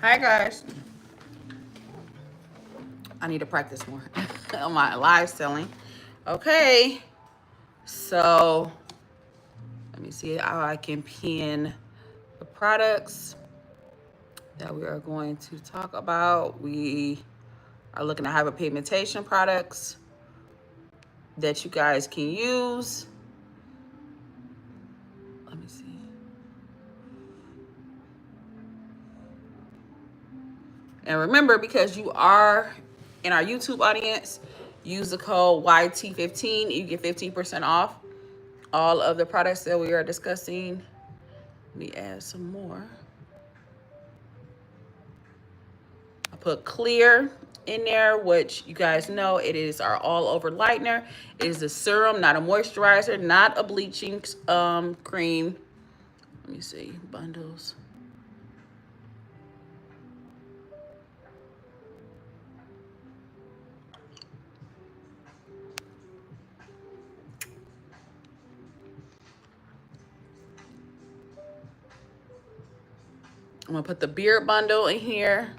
Hi guys. I need to practice more on my live selling. Okay, so let me see how I can pin the products that we are going to talk about. We are looking at hyperpigmentation products that you guys can use. Let me see. And remember, because you are in our YouTube audience, use the code YT15. You get 15% off all of the products that we are discussing. Let me add some more. I put clear in there, which you guys know it is our all over lightener. It is a serum, not a moisturizer, not a bleaching cream. Let me see, bundles. I'm gonna put the beard bundle in here,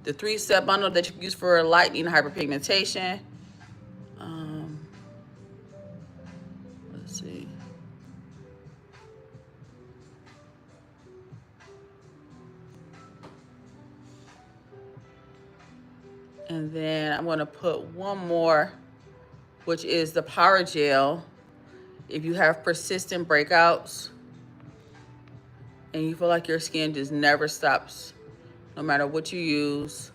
the 3-step bundle that you can use for lightening hyperpigmentation. Let's see. And then I'm gonna put one more, which is the power gel. If you have persistent breakouts and you feel like your skin just never stops, no matter what you use.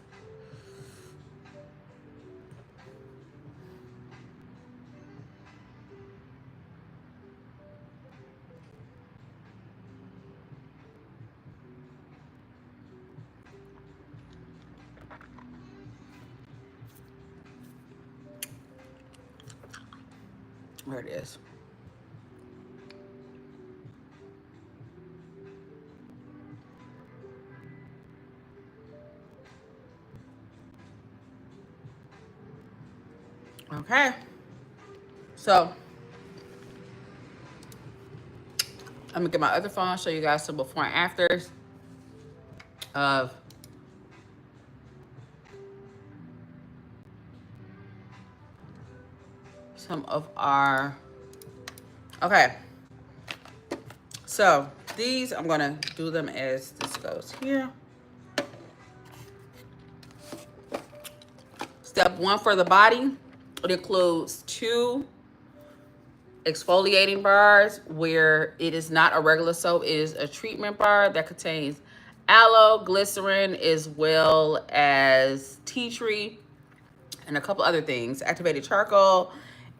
There it is. Okay. So I'm gonna get my other phone, show you guys some before and afters of some of our, okay. So these, I'm gonna do them as this goes here. Step 1 for the body, it includes 2 exfoliating bars where it is not a regular soap, it is a treatment bar that contains aloe, glycerin, as well as tea tree and a couple other things, activated charcoal.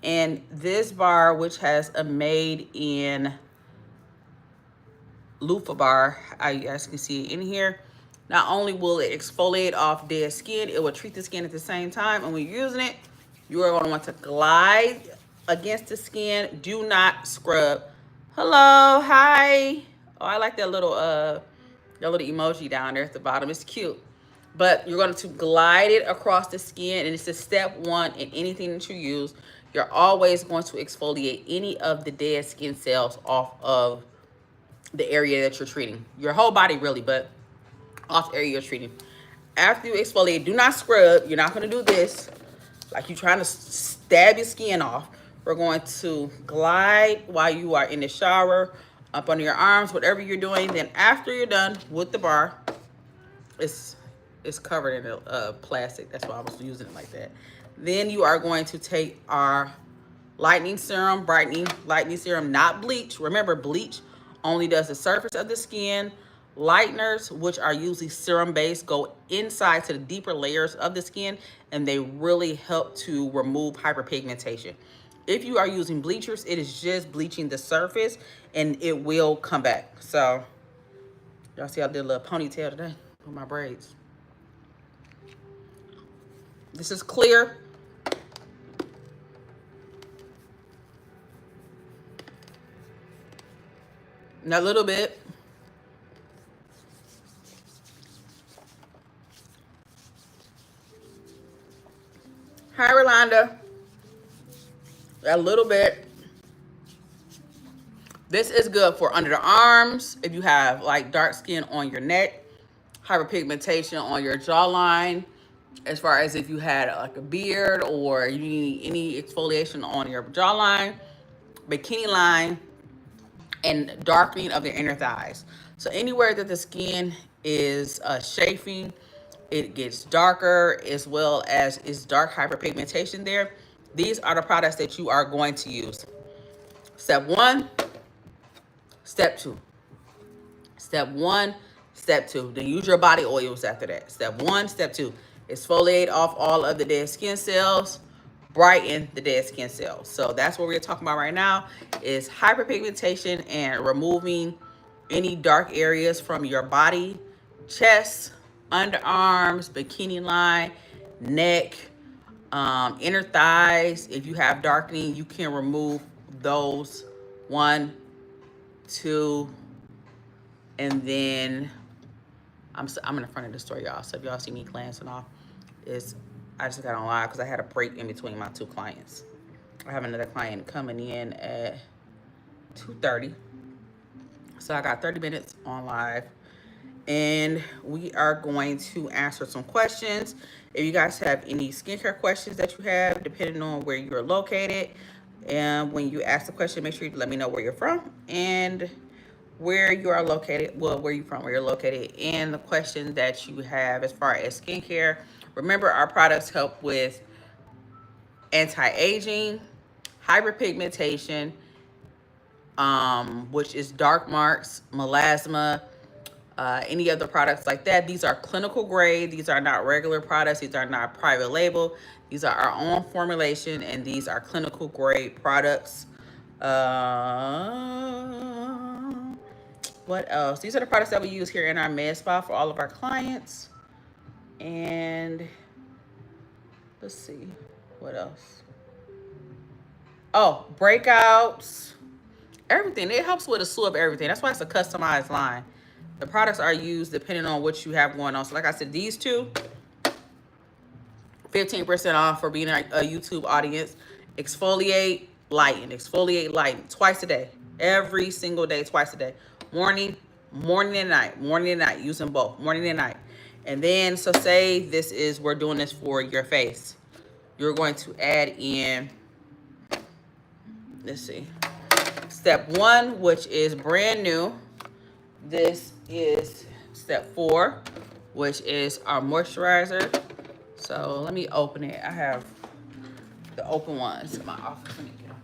And this bar, which has a made in loofah bar, you guys can see it in here. Not only will it exfoliate off dead skin, it will treat the skin at the same time. And when you're using it, you are going to want to glide against the skin. Do not scrub. Hello, hi. Oh, I like that little emoji down there at the bottom. It's cute. But you're going to glide it across the skin, and it's a step 1 in anything that you use. You're always going to exfoliate any of the dead skin cells off of the area that you're treating. Your whole body really, but off the area you're treating. After you exfoliate, do not scrub. You're not going to do this like you're trying to stab your skin off. We're going to glide while you are in the shower, up under your arms, whatever you're doing. Then after you're done with the bar, it's covered in plastic. That's why I was using it like that. Then you are going to take our lightening serum, brightening lightening serum, not bleach. Remember, bleach only does the surface of the skin. Lighteners, which are usually serum based, go inside to the deeper layers of the skin, and they really help to remove hyperpigmentation. If you are using bleachers, it is just bleaching the surface and it will come back. So y'all see I did a little ponytail today with my braids. This is clear. And a little bit. Hi, Rolanda. A little bit. This is good for under the arms. If you have like dark skin on your neck, hyperpigmentation on your jawline, as far as if you had like a beard or you need any exfoliation on your jawline, bikini line, and darkening of the inner thighs. So anywhere that the skin is chafing, it gets darker, as well as is dark hyperpigmentation there. These are the products that you are going to use. Step one, step two. Step one, step two. Then use your body oils after that. Step one, step two. Exfoliate off all of the dead skin cells, brighten the dead skin cells. So that's what we're talking about right now, is hyperpigmentation and removing any dark areas from your body, chest, underarms, bikini line, neck, inner thighs. If you have darkening, you can remove those. 1, 2, and then I'm in the front of the store, y'all. So if y'all see me glancing off, I just got on live because I had a break in between my 2 clients. I have another client coming in at 2:30. So I got 30 minutes on live. And we are going to answer some questions. If you guys have any skincare questions that you have, depending on where you're located, and when you ask the question, make sure you let me know where you're from and where you are located. Well, where you from, where you're located, and the question that you have as far as skincare. Remember, our products help with anti-aging, hyperpigmentation, which is dark marks, melasma, any other products like that. These are clinical grade. These are not regular products. These are not private label. These are our own formulation, and these are clinical grade products. What else? These are the products that we use here in our Medspa for all of our clients. And let's see, what else? Oh, breakouts, everything. It helps with a slew of everything. That's why it's a customized line. The products are used depending on what you have going on. So like I said, these two, 15% off for being a YouTube audience. Exfoliate, lighten. Exfoliate, lighten. Twice a day. Every single day, twice a day. Morning and night. Morning and night. Using both. Morning and night. And then, so say this is, we're doing this for your face. You're going to add in, let's see, step 1, which is brand new. This is step 4, which is our moisturizer. So let me open it. I have the open ones in my office. Let me get them.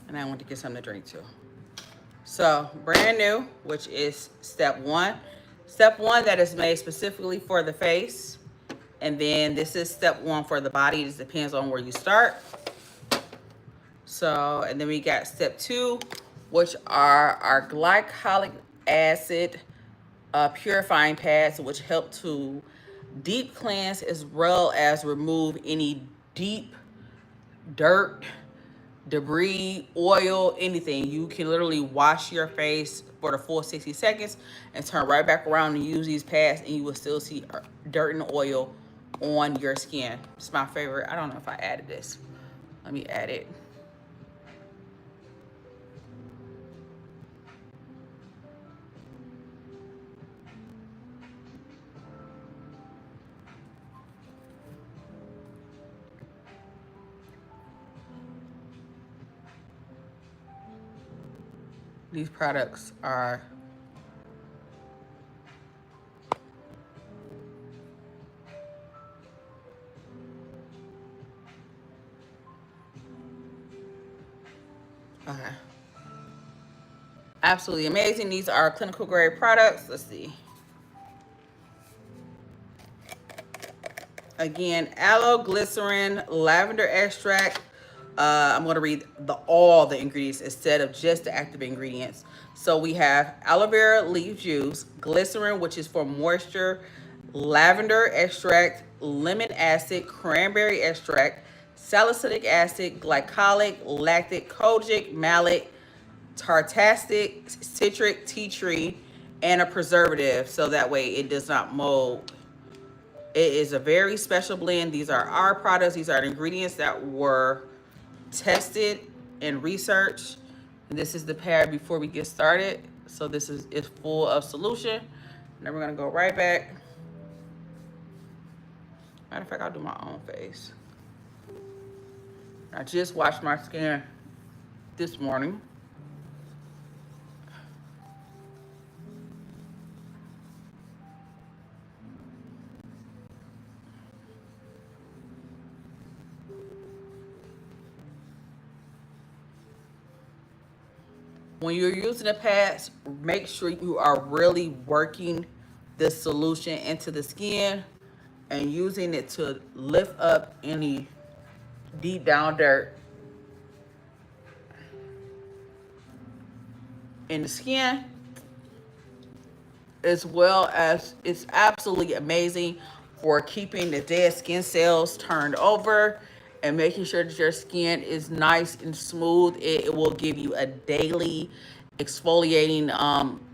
And I want to get something to drink too. So brand new, which is step 1. Step 1 that is made specifically for the face. And then this is step 1 for the body. It just depends on where you start. So, and then we got step 2, which are our glycolic acid purifying pads, which help to deep cleanse as well as remove any deep dirt, debris, oil, anything. You can literally wash your face for the full 60 seconds and turn right back around and use these pads, and you will still see dirt and oil on your skin. It's my favorite. I don't know if I added this. Let me add it. These products are okay. Absolutely amazing. These are clinical grade products. Let's see. Again, aloe, glycerin, lavender extract. I'm going to read all the ingredients instead of just the active ingredients. So we have aloe vera leaf juice, glycerin, which is for moisture, lavender extract, lemon acid, cranberry extract, salicylic acid, glycolic, lactic, kojic, malic, tartastic, citric, tea tree, and a preservative, so that way it does not mold. It is a very special blend. These are our products. These are the ingredients that were tested and researched. And this is the pad before we get started. So this is full of solution. Now we're gonna go right back. Matter of fact, I'll do my own face. I just washed my skin this morning. When you're using the pads, make sure you are really working the solution into the skin and using it to lift up any deep down dirt in the skin, as well as it's absolutely amazing for keeping the dead skin cells turned over and making sure that your skin is nice and smooth. It will give you a daily exfoliating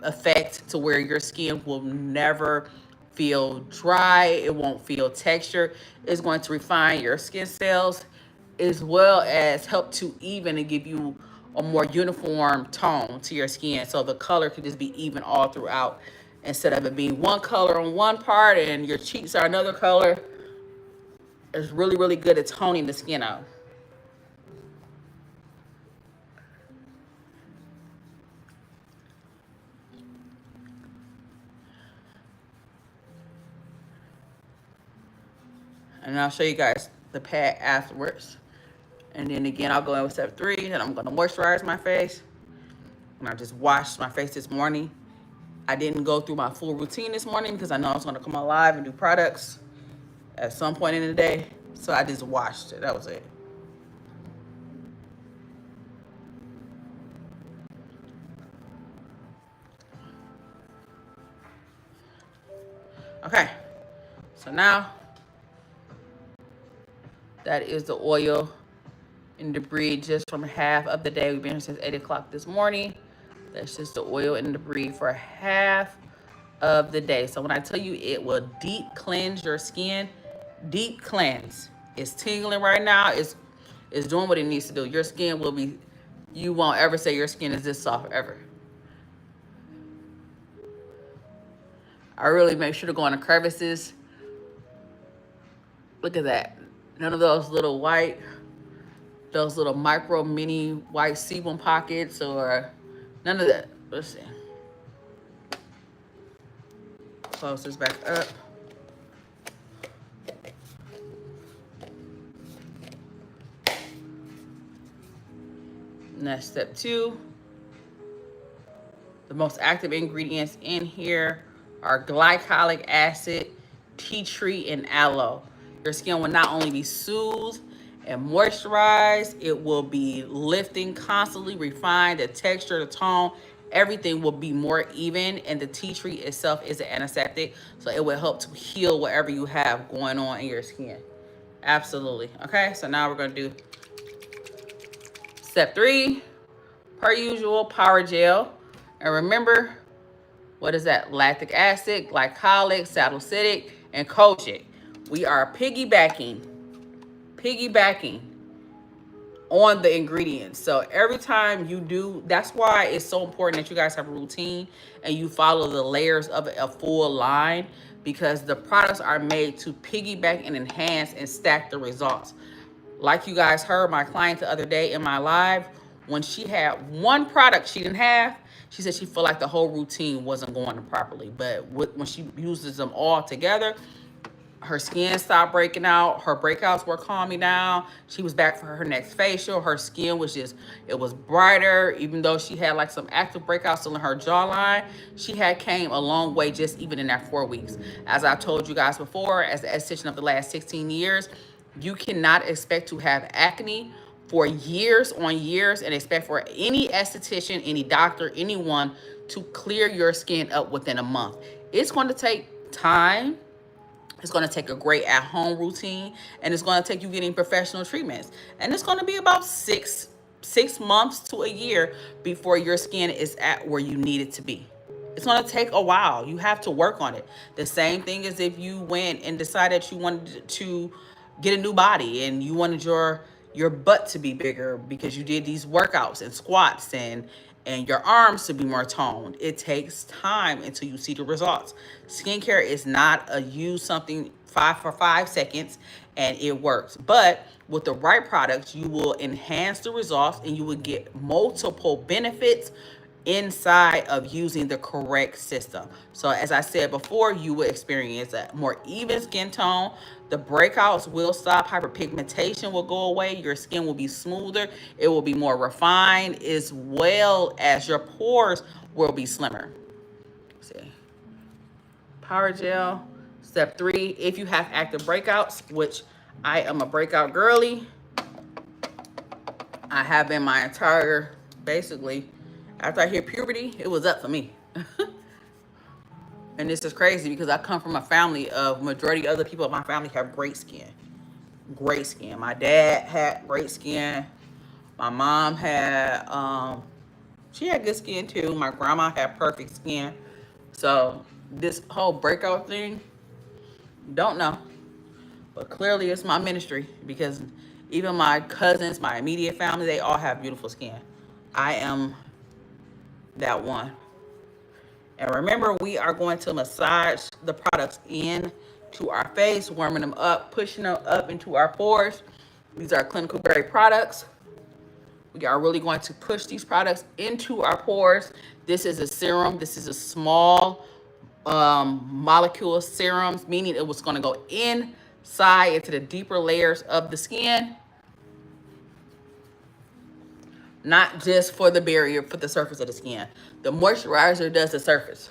effect to where your skin will never feel dry. It won't feel texture. It's going to refine your skin cells, as well as help to even and give you a more uniform tone to your skin, so the color could just be even all throughout, instead of it being one color on one part and your cheeks are another color. It's really, really good at toning the skin out. And I'll show you guys the pad afterwards. And then again, I'll go in with step 3, and I'm gonna moisturize my face. And I just washed my face this morning. I didn't go through my full routine this morning because I know I was gonna come on live and do products at some point in the day. So I just washed it, that was it. Okay, so now that is the oil and debris just from half of the day. We've been here since 8 o'clock this morning. That's just the oil and debris for half of the day. So when I tell you it will deep cleanse your skin, deep cleanse. It's tingling right now. It's doing what it needs to do. Your skin will be, you won't ever say your skin is this soft ever. I really make sure to go on the crevices. Look at that. None of those little white, those little micro mini white sebum pockets, or none of that. Let's see. Close this back up. And that's step 2. The most active ingredients in here are glycolic acid, tea tree, and aloe. Your skin will not only be soothed and moisturized, it will be lifting constantly, refined, the texture, the tone, everything will be more even, and the tea tree itself is an antiseptic, so it will help to heal whatever you have going on in your skin. Absolutely. Okay, so now we're gonna do step 3, per usual, power gel. And remember, what is that? Lactic acid, glycolic, salicylic, and kojic. We are piggybacking on the ingredients. So every time you do, that's why it's so important that you guys have a routine and you follow the layers of a full line, because the products are made to piggyback and enhance and stack the results. Like you guys heard my client the other day in my live, when she had one product she didn't have, she said she felt like the whole routine wasn't going properly. But when she uses them all together, her skin stopped breaking out. Her breakouts were calming down. She was back for her next facial. Her skin was just, it was brighter. Even though she had like some active breakouts still in her jawline, she had came a long way just even in that 4 weeks. As I told you guys before, as the esthetician of the last 16 years, you cannot expect to have acne for years on years and expect for any esthetician, any doctor, anyone to clear your skin up within a month. It's going to take time. It's going to take a great at-home routine, and it's going to take you getting professional treatments. And it's going to be about six months to a year before your skin is at where you need it to be. It's going to take a while. You have to work on it. The same thing as if you went and decided you wanted to get a new body and you wanted your butt to be bigger because you did these workouts and squats and your arms to be more toned. It takes time until you see the results. Skincare is not a use something for 5 seconds and it works. But with the right products, you will enhance the results and you will get multiple benefits inside of using the correct system. So as I said before, you will experience a more even skin tone. The breakouts will stop. Hyperpigmentation will go away. Your skin will be smoother. It will be more refined, as well as your pores will be slimmer. Let's see. Power gel. Step 3, if you have active breakouts, which I am a breakout girly. I have been my entire, basically, after I hit puberty, it was up for me. And this is crazy because I come from a family of majority of other people in my family have great skin. Great skin. My dad had great skin. My mom had, she had good skin too. My grandma had perfect skin. So this whole breakout thing, don't know. But clearly it's my ministry because even my cousins, my immediate family, they all have beautiful skin. I am that one. And remember, we are going to massage the products in to our face, warming them up, pushing them up into our pores. These are clinical grade products. We are really going to push these products into our pores. This is a serum. This is a small molecule serums, meaning it was going to go inside into the deeper layers of the skin. Not just for the barrier, for the surface of the skin. The moisturizer does the surface.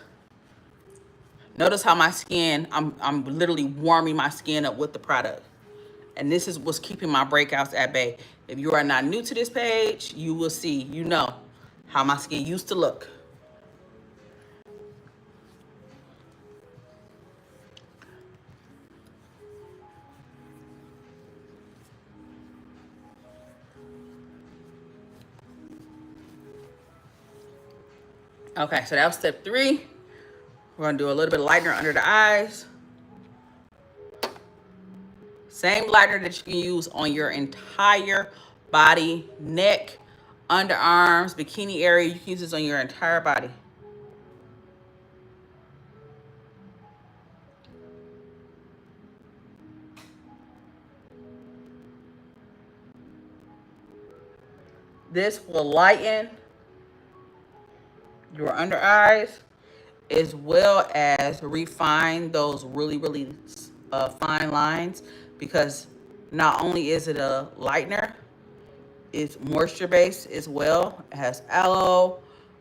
Notice how my skin, I'm literally warming my skin up with the product. And this is what's keeping my breakouts at bay. If you are not new to this page, you will see, you know, how my skin used to look. Okay, so that was step 3. We're gonna do a little bit of lightener under the eyes. Same lightener that you can use on your entire body, neck, underarms, bikini area. You can use this on your entire body. This will lighten your under eyes as well as refine those really fine lines, because not only is it a lightener, it's moisture based as well. It has aloe.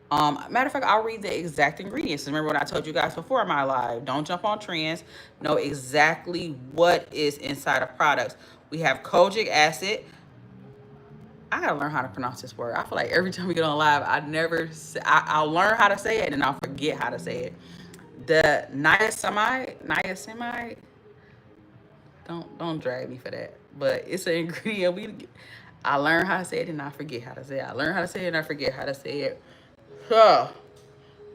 Matter of fact, I'll read the exact ingredients. Remember what I told you guys before in my live. Don't jump on trends. Know exactly what is inside of products. We have kojic acid. I gotta learn how to pronounce this word. I feel like every time we get on live, I'll learn how to say it and I'll forget how to say it. The niacinamide. Don't drag me for that. But it's an ingredient I learn how to say it and I forget how to say it. I learn how to say it and I forget how to say it. So,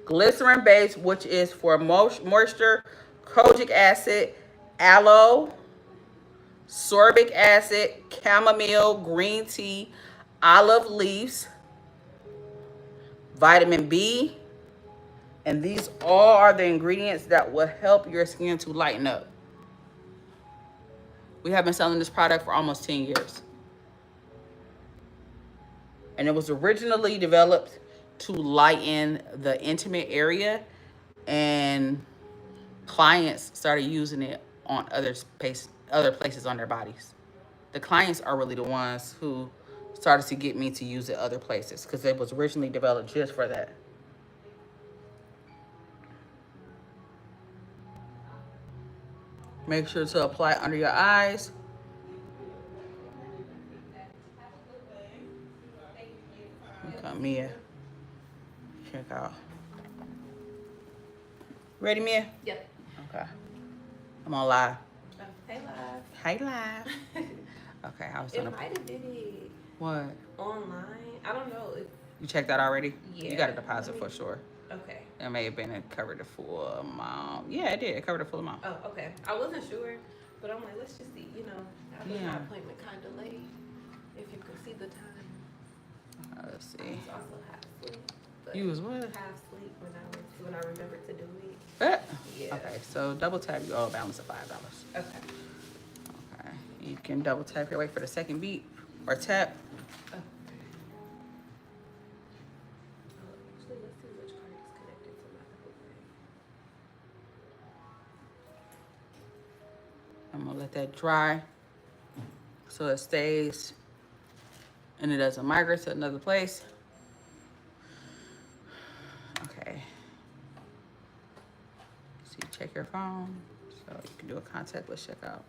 glycerin base, which is for moisture, kojic acid, aloe, sorbic acid, chamomile, green tea, olive leaves, vitamin B, and these all are the ingredients that will help your skin to lighten up. We have been selling this product for almost 10 years. And it was originally developed to lighten the intimate area, and clients started using it on other places on their bodies. The clients are really the ones who started to get me to use it other places because it was originally developed just for that. Make sure to apply under your eyes. Okay, Mia. Check out. Ready, Mia? Yep. Okay. I'm on live. Hey, live. Okay, I was It gonna. might have did it What? online. I don't know. You checked that already? Yeah. You got a deposit for sure. Okay. It may have been, it covered the full amount. Yeah, it did. It covered the full amount. Oh, okay. I wasn't sure, but I'm like, let's just see. You know, I think my appointment kind of late. If you could see the time. Let's see. I was also half asleep. You was what? Half asleep when I remembered to do it. Yeah. Okay, so double tap your balance of $5. Okay. Okay. You can double tap here, wait for the second beat, or tap. Okay. Actually, let's see which card is connected to my Apple Pay. I'm gonna let that dry so it stays and it doesn't migrate to another place. Okay. So you check your phone, so you can do a contactless checkout.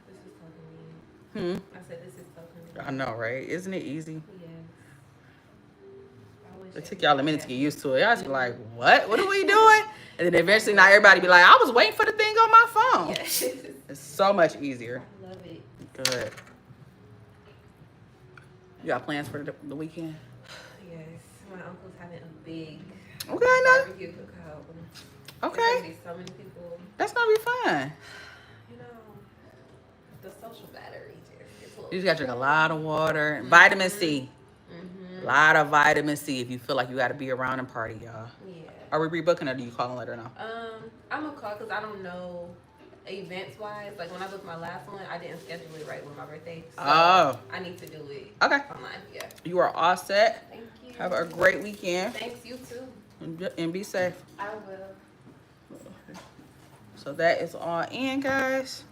This is so convenient. I said this is so convenient. I know, right? Isn't it easy? Yes. It took y'all a minute to get used to it. Y'all just like, what? What are we doing? And then eventually now everybody be like, I was waiting for the thing on my phone. Yes. It's so much easier. I love it. Good. You got plans for the weekend? Yes. My uncle's having a big barbecue cookout. Okay. There's gonna be so many people. That's gonna be fun. You know, the social battery just You just gotta drink a lot of water. Vitamin C. A lot of vitamin C if you feel like you gotta be around and party, y'all. Yeah. Are we rebooking or do you call and let her know? I'm gonna call because I don't know events wise. Like when I booked my last one, I didn't schedule it right with my birthday. So I need to do it online. Yeah. You are all set. Thank you. Have a great weekend. Thanks, you too. And be safe. I will. So that is all in, guys.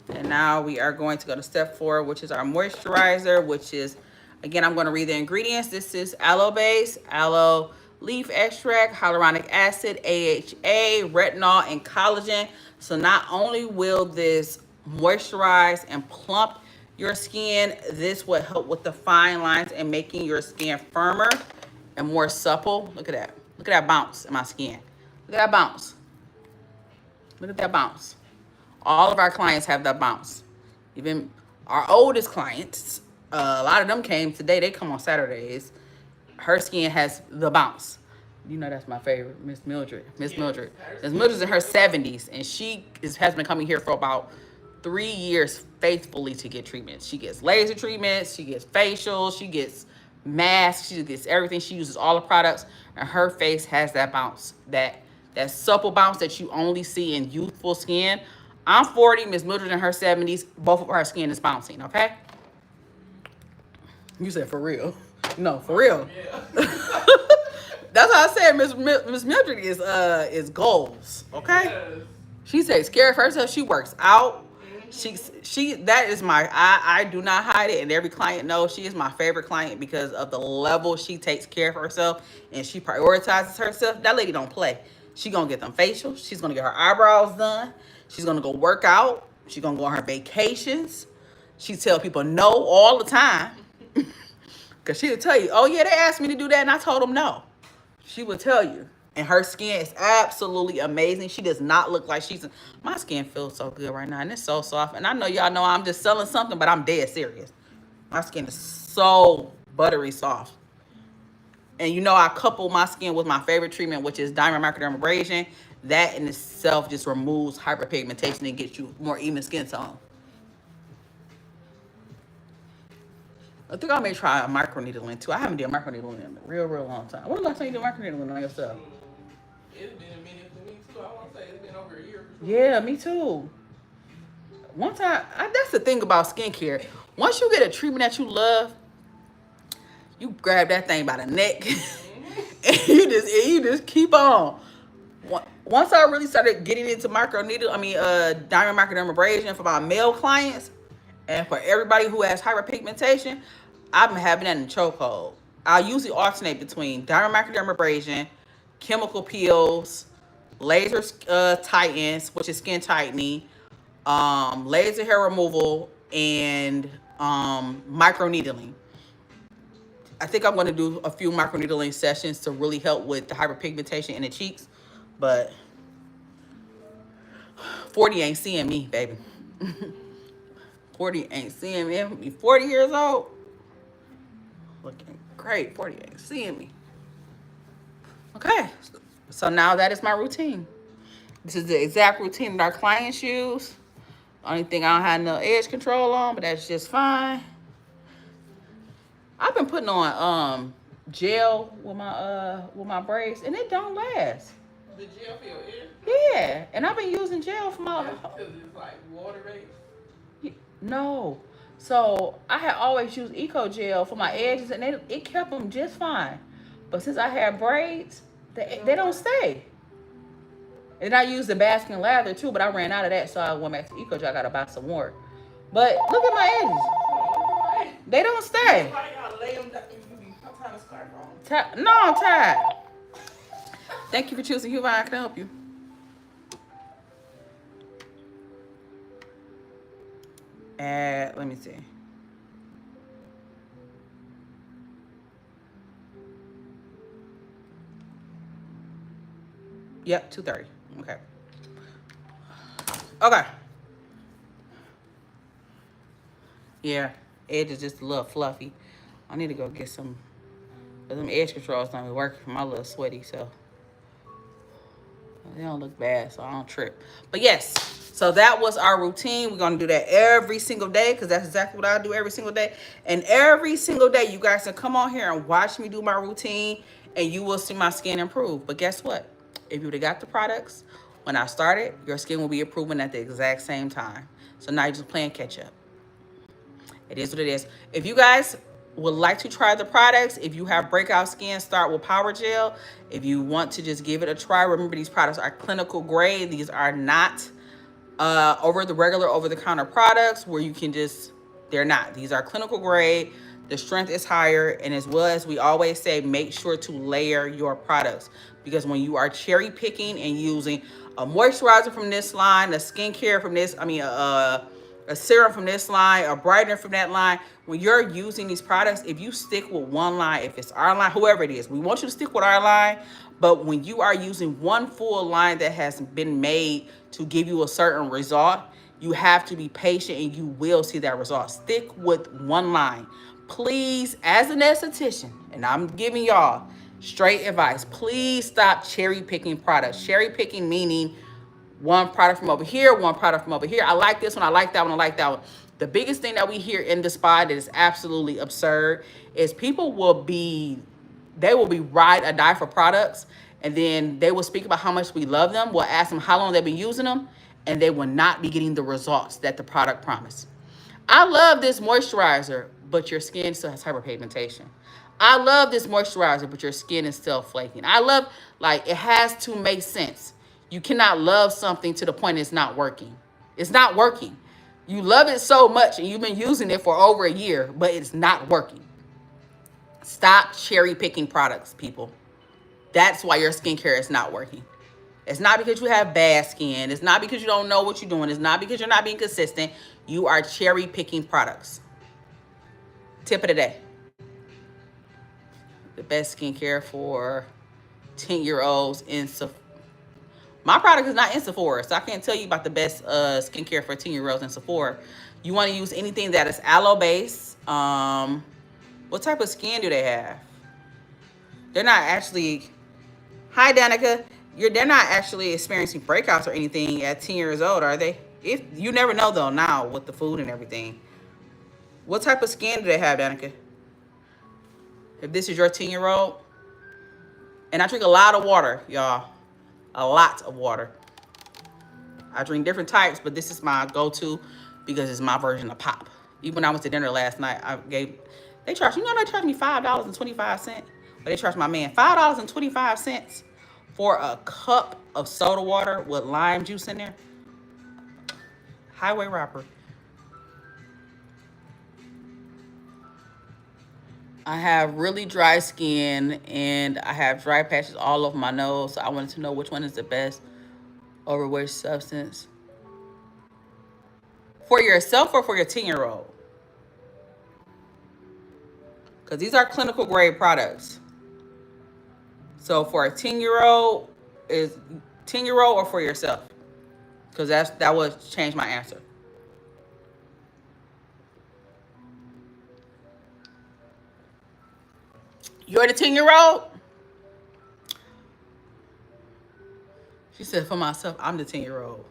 And now we are going to go to step 4, which is our moisturizer, which is, again, I'm going to read the ingredients. This is aloe base, aloe leaf extract, hyaluronic acid, AHA, retinol, and collagen. So not only will this moisturize and plump your skin, this will help with the fine lines and making your skin firmer and more supple. Look at that. Look at that bounce in my skin. Look at that bounce. Look at that bounce. All of our clients have that bounce. Even our oldest clients, a lot of them came today. They come on Saturdays. Her skin has the bounce. You know that's my favorite, Miss Mildred. Miss Mildred's in her 70s, and she has been coming here for about 3 years faithfully to get treatments. She gets laser treatments, she gets facials, she gets masks, she gets everything. She uses all the products, and her face has that bounce, that supple bounce that you only see in youthful skin. I'm 40, Miss Mildred in her 70s. Both of our skin is bouncing, okay? You said for real. No, for real. Yeah. That's how I said Miss Mildred is goals, okay? Yes. She takes care of herself. She works out. That is I do not hide it, and every client knows she is my favorite client because of the level she takes care of herself and she prioritizes herself. That lady don't play. She gonna get them facials. She's gonna get her eyebrows done. She's gonna go work out. She's gonna go on her vacations. She tell people no all the time. Cause she'll tell you, oh yeah, they asked me to do that and I told them no. She will tell you. And her skin is absolutely amazing. She does not look like my skin feels so good right now and it's so soft. And I know y'all know I'm just selling something, but I'm dead serious. My skin is so buttery soft. And you know, I couple my skin with my favorite treatment, which is diamond microdermabrasion. That in itself just removes hyperpigmentation and gets you more even skin tone. I think I may try a microneedling too. I haven't done microneedling in a real long time. When was the last time you did microneedling on yourself? It's been a minute for me too. I want to say it's been over a year. Yeah, me too. One time, that's the thing about skincare. Once you get a treatment that you love, you grab that thing by the neck and you just keep on. Once I really started getting into diamond microdermabrasion for my male clients and for everybody who has hyperpigmentation, I've been having that in the chokehold. I usually alternate between diamond microdermabrasion, chemical peels, laser tightens, which is skin tightening, laser hair removal, and microneedling. I think I'm going to do a few microneedling sessions to really help with the hyperpigmentation in the cheeks. But 40 ain't seeing me, baby. 40 ain't seeing me. I'm be 40 years old. Looking great. 40 ain't seeing me. Okay. So now that is my routine. This is the exact routine that our clients use. Only thing I don't have no edge control on, but that's just fine. I've been putting on gel with my braids, and it don't last. The gel for your ear? Yeah, and I've been using gel for my. Because it's like water based. No, so I had always used Eco Gel for my edges, and it kept them just fine. But since I had braids, they don't stay. And I used the basking lather too, but I ran out of that, so I went back to Eco Gel. I gotta buy some more. But look at my edges; they don't stay. Why y'all lay them down? I'm trying to scarf on. No, I'm tired. Thank you for choosing HueVine. I can help you. Let me see. Yep, 2:30. Okay. Okay. Yeah, edge is just a little fluffy. I need to go get some. Them edge controls don't be working for my little sweaty, so they don't look bad, so I don't trip. But yes, so that was our routine. We're gonna do that every single day because that's exactly what I do every single day. And every single day, you guys can come on here and watch me do my routine, and you will see my skin improve. But guess what? If you would have got the products when I started, your skin will be improving at the exact same time. So now you're just playing catch up. It is what it is. If you guys would like to try the products, if you have breakout skin, start with Power Gel. If you want to just give it a try, remember these products are clinical grade. These are not over-the-counter products where you can just, they're not. These are clinical grade. The strength is higher. And as well as we always say, make sure to layer your products. Because when you are cherry picking and using a moisturizer from this line, a skincare from this, a serum from this line, a brightener from that line, when you're using these products, if you stick with one line, if it's our line, whoever it is, we want you to stick with our line. But when you are using one full line that has been made to give you a certain result, you have to be patient and you will see that result. Stick with one line. Please, as an esthetician, and I'm giving y'all straight advice, please stop cherry picking products. Cherry picking meaning one product from over here, one product from over here. I like this one, I like that one, I like that one. The biggest thing that we hear in the spot that is absolutely absurd is people will be ride or die for products, and then they will speak about how much we love them. We'll ask them how long they've been using them, and they will not be getting the results that the product promised. I love this moisturizer, but your skin still has hyperpigmentation. I love this moisturizer, but your skin is still flaking. I love, it has to make sense. You cannot love something to the point it's not working. It's not working. You love it so much and you've been using it for over a year, but it's not working. Stop cherry picking products, people. That's why your skincare is not working. It's not because you have bad skin. It's not because you don't know what you're doing. It's not because you're not being consistent. You are cherry picking products. Tip of the day. The best skincare for 10-year-olds in Sephora. My product is not in Sephora, so I can't tell you about the best skincare for 10-year-olds in Sephora. You want to use anything that is aloe-based. What type of skin do they have? They're not actually... Hi, Danica. They're not actually experiencing breakouts or anything at 10 years old, are they? If you never know, though, now with the food and everything. What type of skin do they have, Danica? If this is your 10-year-old. And I drink a lot of water, y'all. A lot of water. I drink different types, but this is my go-to because it's my version of pop. Even when I went to dinner last night, they charged me $5.25. But they charged my man $5.25 for a cup of soda water with lime juice in there. Highway rapper. I have really dry skin and I have dry patches all over my nose. So I wanted to know which one is the best over which substance. For yourself or for your 10-year-old? Because these are clinical grade products. So for a 10-year-old, is 10-year-old or for yourself? because that would change my answer. You're the 10-year-old? She said, for myself, I'm the 10-year-old.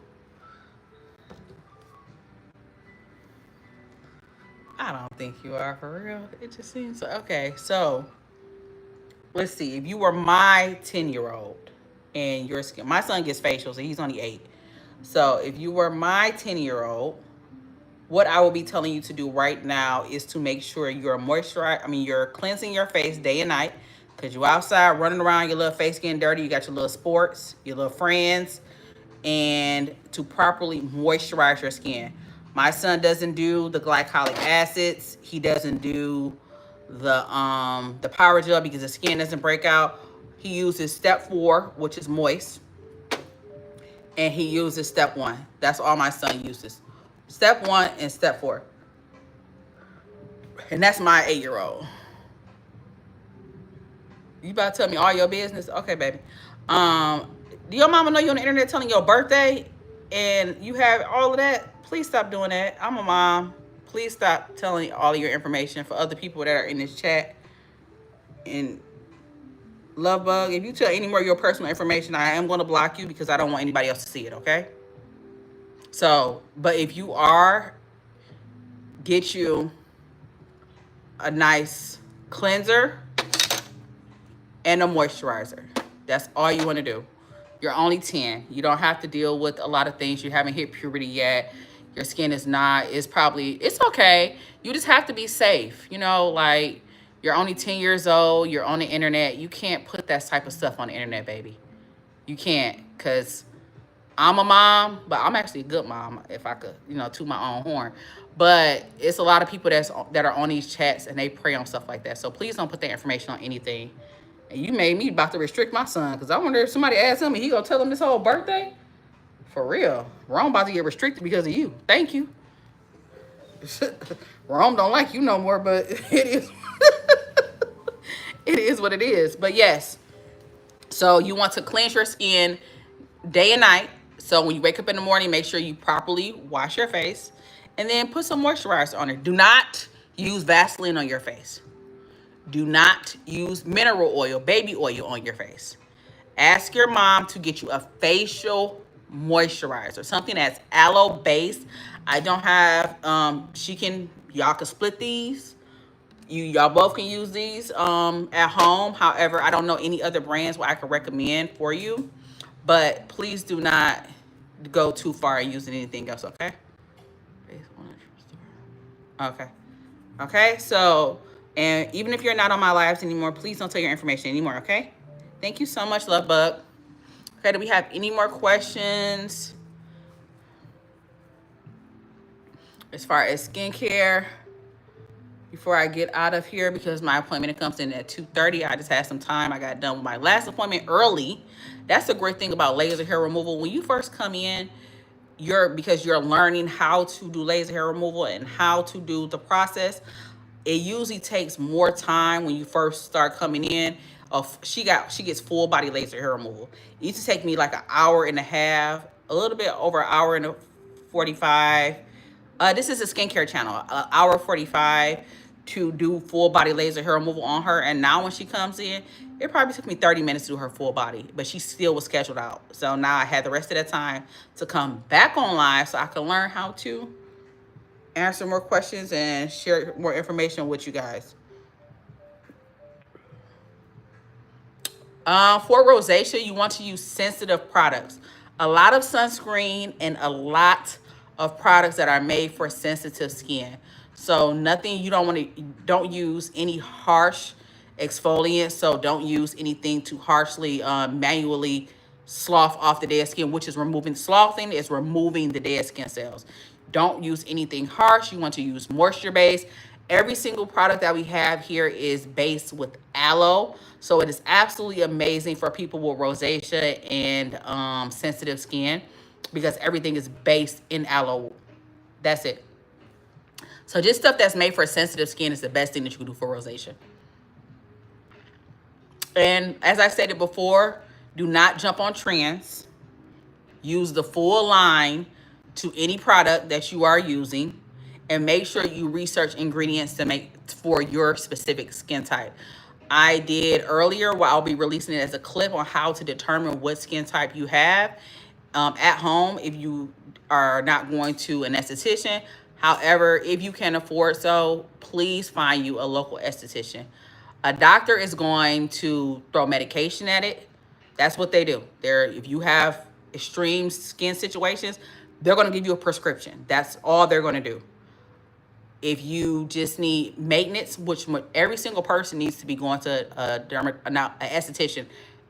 I don't think you are, for real. It just seems okay. So let's see. If you were my 10-year-old and your skin, my son gets facials and he's only 8. So if you were my 10-year-old, what I will be telling you to do right now is to make sure you're you're cleansing your face day and night, because you're outside running around, your little face getting dirty, you got your little sports, your little friends, and to properly moisturize your skin. My son doesn't do the glycolic acids. He doesn't do the power gel because the skin doesn't break out. He uses step 4, which is moist, and he uses step 1. That's all my son uses. Step 1 and step 4. And that's my 8-year-old. You about to tell me all your business? Okay, baby. Do your mama know you on the internet telling your birthday and you have all of that? Please stop doing that. I'm a mom. Please stop telling all of your information for other people that are in this chat. And Lovebug, if you tell any more of your personal information, I am going to block you because I don't want anybody else to see it, okay? So, but if you are, get you a nice cleanser and a moisturizer. That's all you want to do. You're only 10. You don't have to deal with a lot of things. You haven't hit puberty yet. Your skin is not, it's okay. You just have to be safe. You know, like, you're only 10 years old. You're on the internet. You can't put that type of stuff on the internet, baby. You can't, because I'm a mom, but I'm actually a good mom, if I could, toot my own horn. But it's a lot of people that are on these chats and they prey on stuff like that. So please don't put that information on anything. And you made me about to restrict my son, because I wonder if somebody asked him and he gonna tell him this whole birthday. For real. Rome about to get restricted because of you. Thank you. Rome don't like you no more, but it is it is what it is. But yes. So you want to cleanse your skin day and night. So when you wake up in the morning, make sure you properly wash your face and then put some moisturizer on it. Do not use Vaseline on your face. Do not use mineral oil, baby oil on your face. Ask your mom to get you a facial moisturizer, something that's aloe based. I don't have, y'all can split these. Y'all both can use these at home. However, I don't know any other brands where I could recommend for you. But please do not go too far and using anything else, okay? Okay. Okay, so, and even if you're not on my lives anymore, please don't tell your information anymore, okay? Thank you so much, Lovebug. Okay, do we have any more questions? As far as skincare, before I get out of here, because my appointment comes in at 2:30. I just had some time. I got done with my last appointment early. That's the great thing about laser hair removal. When you first come in, because you're learning how to do laser hair removal and how to do the process, it usually takes more time when you first start coming in. She gets full body laser hair removal. It used to take me like an hour and a half, a little bit over an hour and 45. This is a skincare channel, an hour 45 to do full body laser hair removal on her. And now when she comes in, it probably took me 30 minutes to do her full body, but she still was scheduled out. So now I had the rest of that time to come back on live so I can learn how to answer more questions and share more information with you guys. For rosacea, you want to use sensitive products. A lot of sunscreen and a lot of products that are made for sensitive skin. So don't use any harsh exfoliants. So don't use anything to harshly manually slough off the dead skin, which is sloughing is removing the dead skin cells. Don't use anything harsh. You want to use moisture based. Every single product that we have here is based with aloe. So it is absolutely amazing for people with rosacea and sensitive skin, because everything is based in aloe. That's it. So just stuff that's made for sensitive skin is the best thing that you can do for rosacea. And as I stated before, do not jump on trends. Use the full line to any product that you are using, and make sure you research ingredients to make for your specific skin type. I did earlier, where I'll be releasing it as a clip on how to determine what skin type you have at home if you are not going to an esthetician. However, if you can afford so, please find you a local esthetician. A doctor is going to throw medication at it. That's what they do. If you have extreme skin situations, they're going to give you a prescription. That's all they're going to do. If you just need maintenance, which every single person needs to be going to an esthetician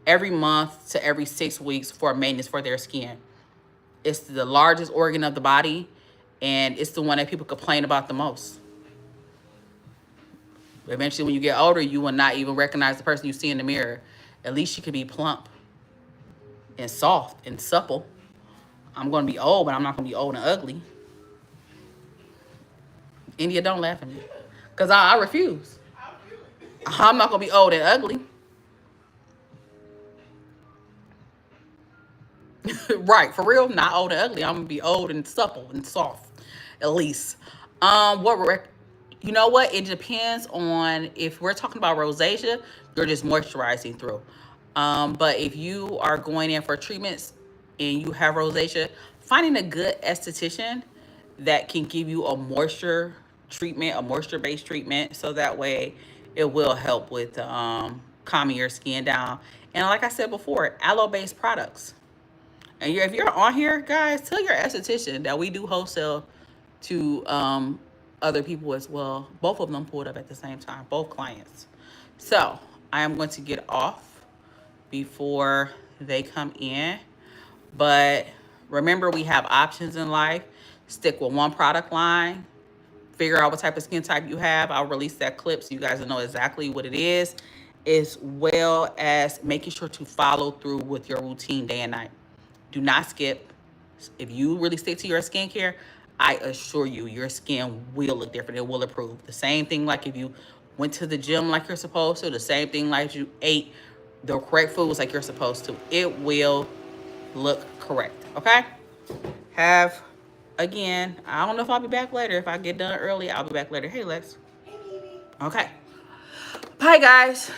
every month to every 6 weeks for maintenance for their skin. It's the largest organ of the body, and it's the one that people complain about the most. Eventually, when you get older, you will not even recognize the person you see in the mirror. At least you could be plump and soft and supple. I'm going to be old, but I'm not going to be old and ugly. India, don't laugh at me, because I refuse. I'm not going to be old and ugly. Right, for real, not old and ugly. I'm going to be old and supple and soft, at least. You know what? It depends on, if we're talking about rosacea, you're just moisturizing through. But if you are going in for treatments and you have rosacea, finding a good esthetician that can give you a moisture treatment, a moisture-based treatment, so that way it will help with calming your skin down. And like I said before, aloe-based products. And if you're on here, guys, tell your esthetician that we do wholesale to other people as well. Both of them pulled up at the same time, both clients. So I am going to get off before they come in. But remember, we have options in life. Stick with one product line. Figure out what type of skin type you have. I'll release that clip so you guys will know exactly what it is, as well as making sure to follow through with your routine day and night. Do not skip. If you really stick to your skincare, I assure you, your skin will look different. It will improve. The same thing like if you went to the gym like you're supposed to. The same thing like you ate the correct foods like you're supposed to. It will look correct, okay? Again, I don't know if I'll be back later. If I get done early, I'll be back later. Hey, Lex. Hey, baby. Okay. Bye, guys.